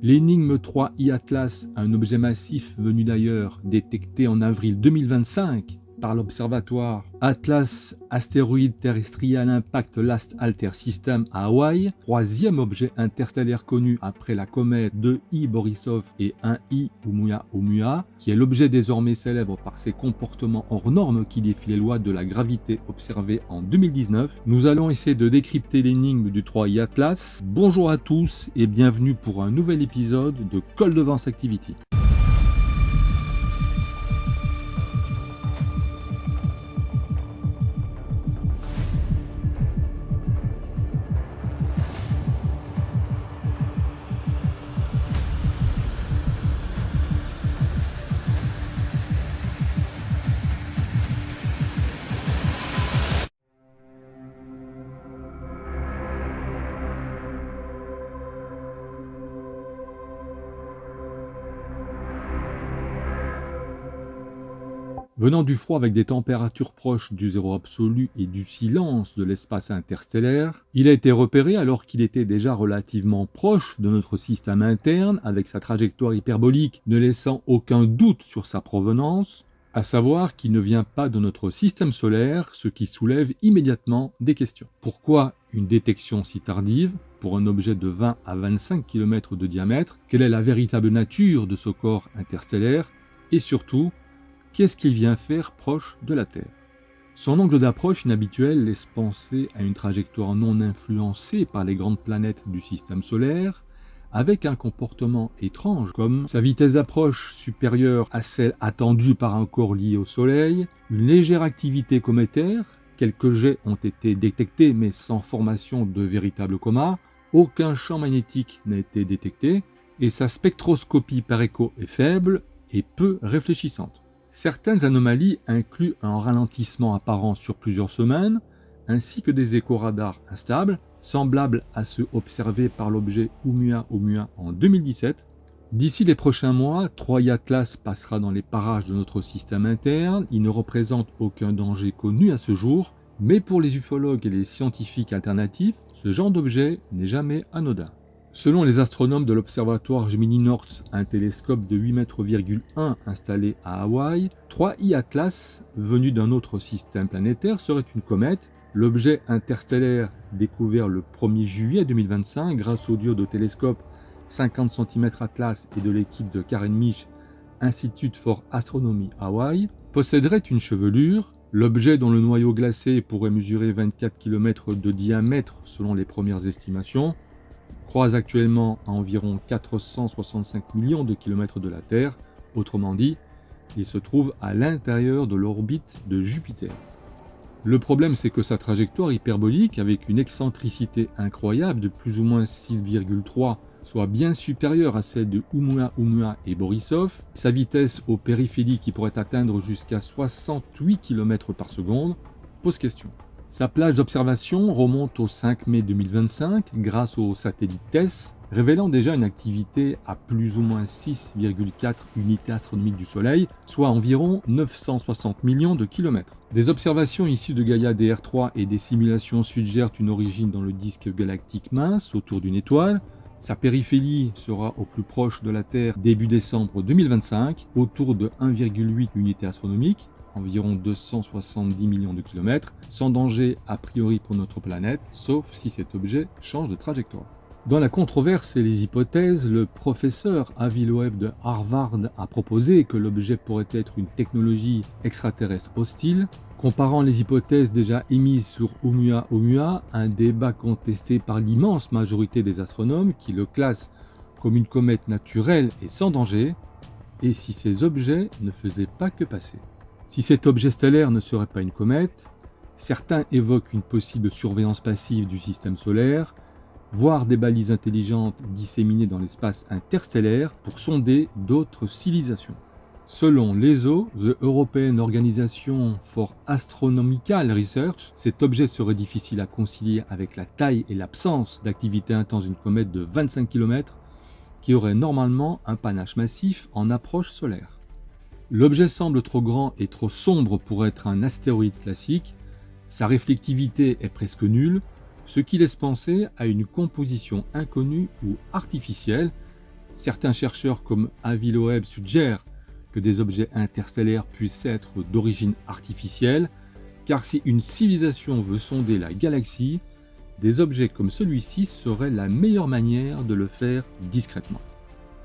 L'énigme 3I Atlas, un objet massif venu d'ailleurs, détecté en avril 2025 par l'observatoire Atlas Astéroïde Terrestrial Impact Last Altair System à Hawaï, troisième objet interstellaire connu après la comète 2I Borisov et 1I Oumuamua, qui est l'objet désormais célèbre par ses comportements hors normes qui défient les lois de la gravité observées en 2019. Nous allons essayer de décrypter l'énigme du 3I Atlas. Bonjour à tous et bienvenue pour un nouvel épisode de Cold Advance Activity. Venant du froid avec des températures proches du zéro absolu et du silence de l'espace interstellaire, il a été repéré alors qu'il était déjà relativement proche de notre système interne avec sa trajectoire hyperbolique ne laissant aucun doute sur sa provenance, à savoir qu'il ne vient pas de notre système solaire, ce qui soulève immédiatement des questions. Pourquoi une détection si tardive pour un objet de 20 à 25 km de diamètre? Quelle est la véritable nature de ce corps interstellaire? Et surtout, qu'est-ce qu'il vient faire proche de la Terre? Son angle d'approche inhabituel laisse penser à une trajectoire non influencée par les grandes planètes du système solaire, avec un comportement étrange comme sa vitesse d'approche supérieure à celle attendue par un corps lié au Soleil, une légère activité cométaire, quelques jets ont été détectés mais sans formation de véritable coma, aucun champ magnétique n'a été détecté, et sa spectroscopie par écho est faible et peu réfléchissante. Certaines anomalies incluent un ralentissement apparent sur plusieurs semaines, ainsi que des échos radars instables, semblables à ceux observés par l'objet Oumuamua en 2017. D'ici les prochains mois, 3I Atlas passera dans les parages de notre système interne. Il ne représente aucun danger connu à ce jour, mais pour les ufologues et les scientifiques alternatifs, ce genre d'objet n'est jamais anodin. Selon les astronomes de l'observatoire Gemini North, un télescope de 8,1 m installé à Hawaï, 3I Atlas, venu d'un autre système planétaire, serait une comète. L'objet interstellaire découvert le 1er juillet 2025 grâce au diode au télescope 50 cm Atlas et de l'équipe de Karen Misch, Institute for Astronomy Hawaii, posséderait une chevelure. L'objet dont le noyau glacé pourrait mesurer 24 km de diamètre selon les premières estimations, croise actuellement à environ 465 millions de kilomètres de la Terre, autrement dit, il se trouve à l'intérieur de l'orbite de Jupiter. Le problème c'est que sa trajectoire hyperbolique, avec une excentricité incroyable de plus ou moins 6,3, soit bien supérieure à celle de Oumuamua et Borisov, sa vitesse au périphélie qui pourrait atteindre jusqu'à 68 km par seconde, pose question. Sa plage d'observation remonte au 5 mai 2025 grâce au satellite TESS, révélant déjà une activité à plus ou moins 6,4 unités astronomiques du Soleil, soit environ 960 millions de kilomètres. Des observations issues de Gaia DR3 et des simulations suggèrent une origine dans le disque galactique mince autour d'une étoile. Sa périphérie sera au plus proche de la Terre début décembre 2025, autour de 1,8 unités astronomiques, environ 270 millions de kilomètres, sans danger a priori pour notre planète, sauf si cet objet change de trajectoire. Dans la controverse et les hypothèses, le professeur Avi Loeb de Harvard a proposé que l'objet pourrait être une technologie extraterrestre hostile, comparant les hypothèses déjà émises sur Oumuamua, un débat contesté par l'immense majorité des astronomes qui le classent comme une comète naturelle et sans danger, et si ces objets ne faisaient pas que passer. Si cet objet stellaire ne serait pas une comète, certains évoquent une possible surveillance passive du système solaire, voire des balises intelligentes disséminées dans l'espace interstellaire pour sonder d'autres civilisations. Selon l'ESO, The European Organization for Astronomical Research, cet objet serait difficile à concilier avec la taille et l'absence d'activité intense d'une comète de 25 km qui aurait normalement un panache massif en approche solaire. L'objet semble trop grand et trop sombre pour être un astéroïde classique, sa réflectivité est presque nulle, ce qui laisse penser à une composition inconnue ou artificielle, Certains chercheurs comme Avi Loeb suggèrent que des objets interstellaires puissent être d'origine artificielle, car si une civilisation veut sonder la galaxie, des objets comme celui-ci seraient la meilleure manière de le faire discrètement.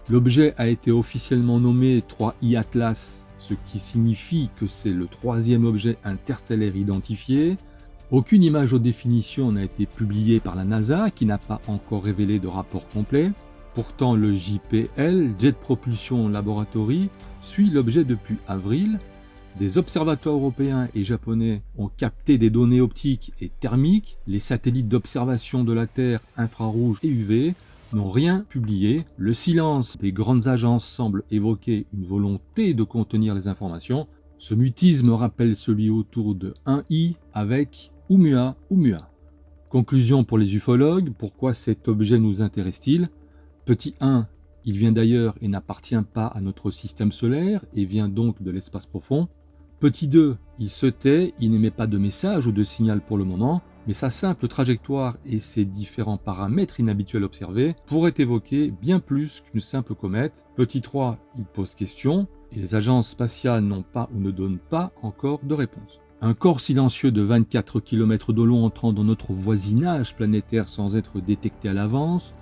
L'objet a été officiellement nommé 3I Atlas, ce qui signifie que c'est le troisième objet interstellaire identifié. Aucune image haute définition n'a été publiée par la NASA, qui n'a pas encore révélé de rapport complet. Pourtant, le JPL, Jet Propulsion Laboratory, suit l'objet depuis avril. Des observatoires européens et japonais ont capté des données optiques et thermiques. Les satellites d'observation de la Terre infrarouge et UV n'ont rien publié. Le silence des grandes agences semble évoquer une volonté de contenir les informations. Ce mutisme rappelle celui autour de 1I avec Oumuamua. Conclusion pour les ufologues, pourquoi cet objet nous intéresse-t-il ? Petit 1, il vient d'ailleurs et n'appartient pas à notre système solaire et vient donc de l'espace profond. Petit 2, il se tait, il n'émet pas de message ou de signal pour le moment, mais sa simple trajectoire et ses différents paramètres inhabituels observés pourraient évoquer bien plus qu'une simple comète. Petit 3, il pose question, et les agences spatiales n'ont pas ou ne donnent pas encore de réponse. Un corps silencieux de 24 km de long entrant dans notre voisinage planétaire sans être détecté à l'avance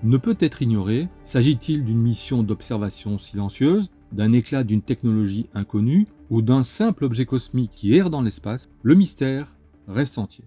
ne peut être ignoré. S'agit-il d'une mission d'observation silencieuse, d'un éclat d'une technologie inconnue ou d'un simple objet cosmique qui erre dans l'espace? Le mystère reste entier.